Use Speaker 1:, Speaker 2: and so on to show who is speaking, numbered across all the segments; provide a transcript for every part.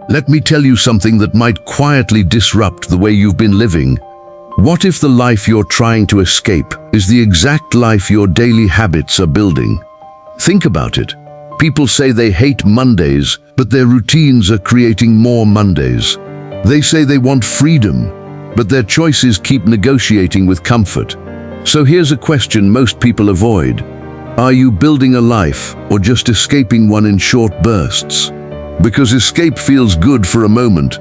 Speaker 1: Let me tell you something that might quietly disrupt the way you've been living. What if the life you're trying to escape is the exact life your daily habits are building? Think about it. People say they hate Mondays, but their routines are creating more Mondays. They say they want freedom, but their choices keep negotiating with comfort. So here's a question most people avoid. Are you building a life or just escaping one in short bursts? Because escape feels good for a moment,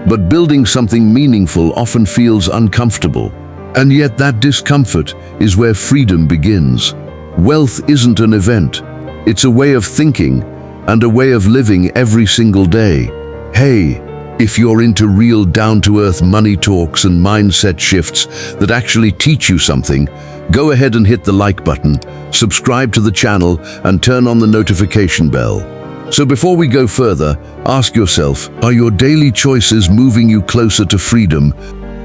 Speaker 1: but building something meaningful often feels uncomfortable. And yet that discomfort is where freedom begins. Wealth isn't an event. It's a way of thinking and a way of living every single day. Hey, if you're into real down-to-earth money talks and mindset shifts that actually teach you something, go ahead and hit the like button, subscribe to the channel, and turn on the notification bell. So before we go further, ask yourself, are your daily choices moving you closer to freedom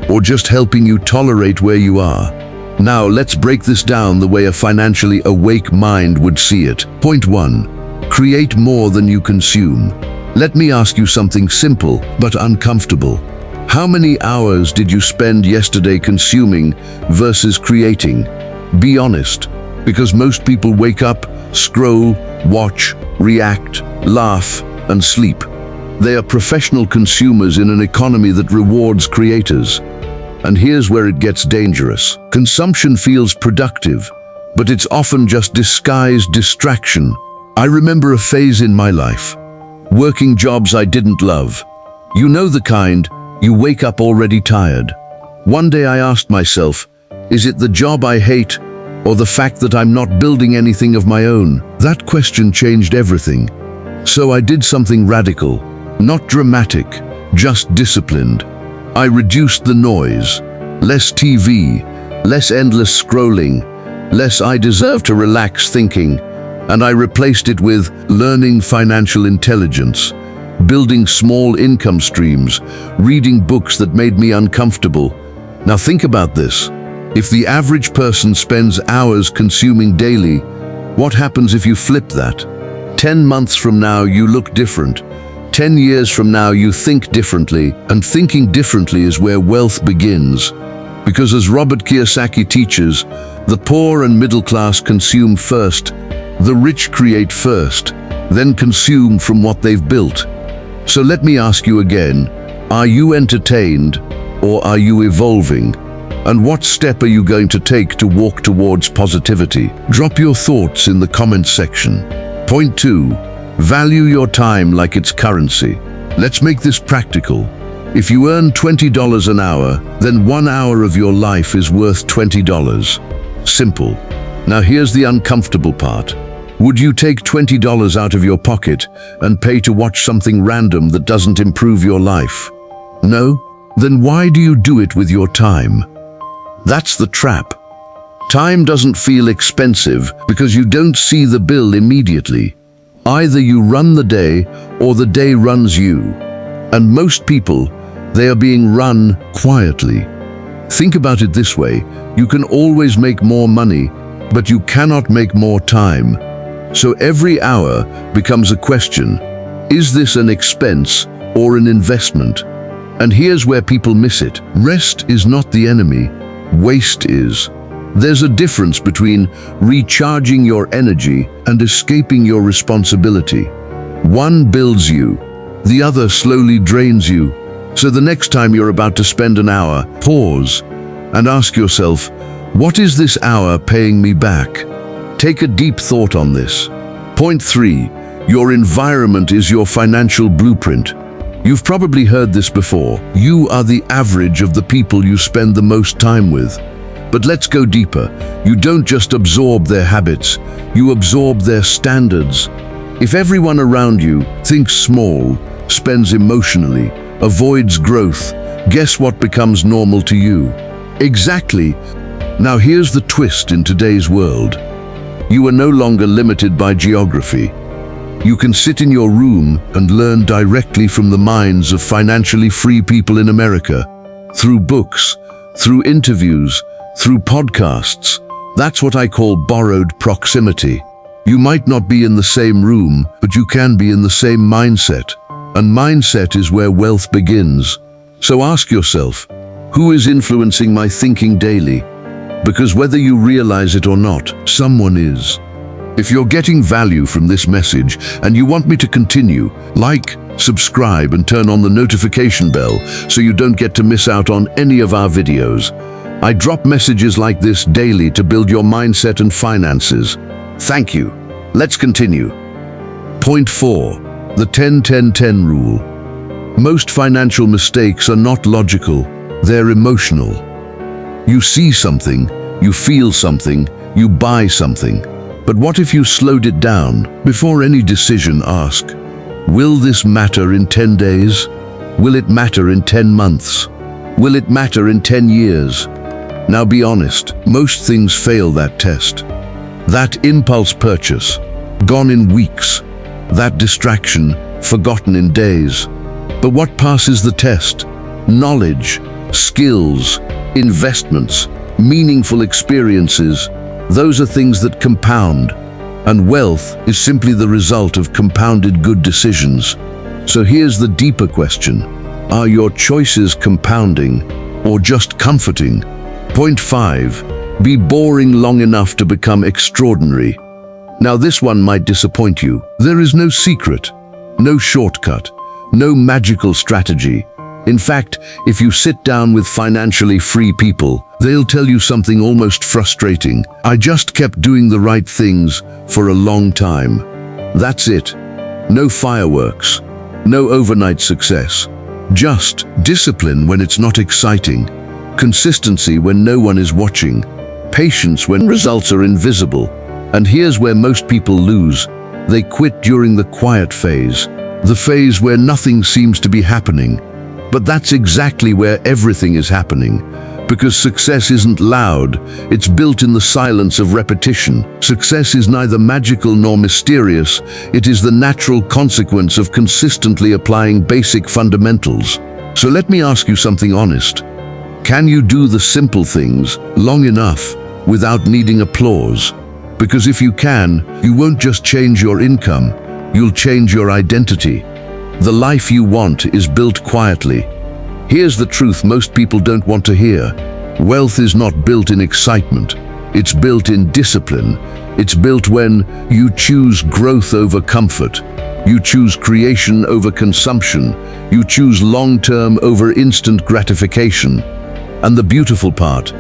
Speaker 1: or just helping you tolerate where you are? Now let's break this down the way a financially awake mind would see it. Point 1. Create more than you consume. Let me ask you something simple but uncomfortable. How many hours did you spend yesterday consuming versus creating? Be honest, because most people wake up, scroll, watch, react, laugh, and sleep. They are professional consumers in an economy that rewards creators. And here's where it gets dangerous. Consumption feels productive, but it's often just disguised distraction. I remember a phase in my life, working jobs I didn't love. You know the kind, you wake up already tired. One day I asked myself, is it the job I hate or the fact that I'm not building anything of my own? That question changed everything. So I did something radical, not dramatic, just disciplined. I reduced the noise, less TV, less endless scrolling, less I deserve to relax thinking, and I replaced it with learning financial intelligence, building small income streams, reading books that made me uncomfortable. Now think about this. If the average person spends hours consuming daily, what happens if you flip that? 10 months from now you look different. 10 years from now you think differently, and thinking differently is where wealth begins. Because as Robert Kiyosaki teaches, the poor and middle class consume first, the rich create first, then consume from what they've built. So let me ask you again, are you entertained or are you evolving? And what step are you going to take to walk towards positivity? Drop your thoughts in the comments section. Point 2. Value your time like it's currency. Let's make this practical. If you earn $20 an hour, then 1 hour of your life is worth $20. Simple. Now here's the uncomfortable part. Would you take $20 out of your pocket and pay to watch something random that doesn't improve your life? No? Then why do you do it with your time? That's the trap. Time doesn't feel expensive because you don't see the bill immediately. Either you run the day or the day runs you. And most people, they are being run quietly. Think about it this way, you can always make more money, but you cannot make more time. So every hour becomes a question, is this an expense or an investment? And here's where people miss it. Rest is not the enemy, waste is. There's a difference between recharging your energy and escaping your responsibility. One builds you, the other slowly drains you. So the next time you're about to spend an hour, pause and ask yourself, what is this hour paying me back? Take a deep thought on this. Point 3, your environment is your financial blueprint. You've probably heard this before. You are the average of the people you spend the most time with. But let's go deeper. You don't just absorb their habits, you absorb their standards. If everyone around you thinks small, spends emotionally, avoids growth, guess what becomes normal to you? Exactly. Now here's the twist in today's world. You are no longer limited by geography. You can sit in your room and learn directly from the minds of financially free people in America. Through books, through interviews, through podcasts. That's what I call borrowed proximity. You might not be in the same room, but you can be in the same mindset. And mindset is where wealth begins. So ask yourself, who is influencing my thinking daily? Because whether you realize it or not, someone is. If you're getting value from this message and you want me to continue, like, subscribe and turn on the notification bell so you don't get to miss out on any of our videos. I drop messages like this daily to build your mindset and finances. Thank you. Let's continue. Point 4. The 10-10-10 rule. Most financial mistakes are not logical, they're emotional. You see something, you feel something, you buy something. But what if you slowed it down? Before any decision, ask, will this matter in 10 days? Will it matter in 10 months? Will it matter in 10 years? Now be honest, most things fail that test. That impulse purchase, gone in weeks. That distraction, forgotten in days. But what passes the test? Knowledge, skills, investments, meaningful experiences. Those are things that compound, and wealth is simply the result of compounded good decisions. So here's the deeper question. Are your choices compounding or just comforting? Point 5. Be boring long enough to become extraordinary. Now this one might disappoint you. There is no secret, no shortcut, no magical strategy. In fact, if you sit down with financially free people, they'll tell you something almost frustrating. I just kept doing the right things for a long time. That's it. No fireworks, no overnight success. Just discipline when it's not exciting, consistency when no one is watching, patience when results are invisible. And here's where most people lose. They quit during the quiet phase, the phase where nothing seems to be happening. But that's exactly where everything is happening, because success isn't loud, it's built in the silence of repetition. Success is neither magical nor mysterious, it is the natural consequence of consistently applying basic fundamentals. So let me ask you something honest. Can you do the simple things long enough without needing applause? Because if you can, you won't just change your income, you'll change your identity. The life you want is built quietly. Here's the truth most people don't want to hear. Wealth is not built in excitement. It's built in discipline. It's built when you choose growth over comfort. You choose creation over consumption. You choose long-term over instant gratification. And the beautiful part,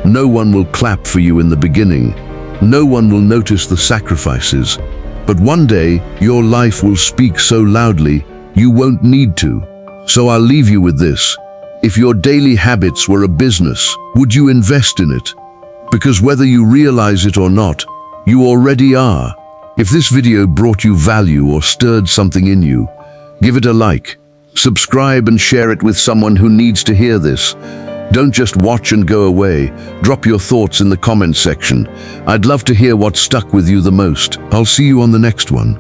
Speaker 1: no one will clap for you in the beginning. No one will notice the sacrifices. But one day, your life will speak so loudly, you won't need to. So I'll leave you with this. If your daily habits were a business, would you invest in it? Because whether you realize it or not, you already are. If this video brought you value or stirred something in you, give it a like, subscribe and share it with someone who needs to hear this. Don't just watch and go away. Drop your thoughts in the comments section. I'd love to hear what stuck with you the most. I'll see you on the next one.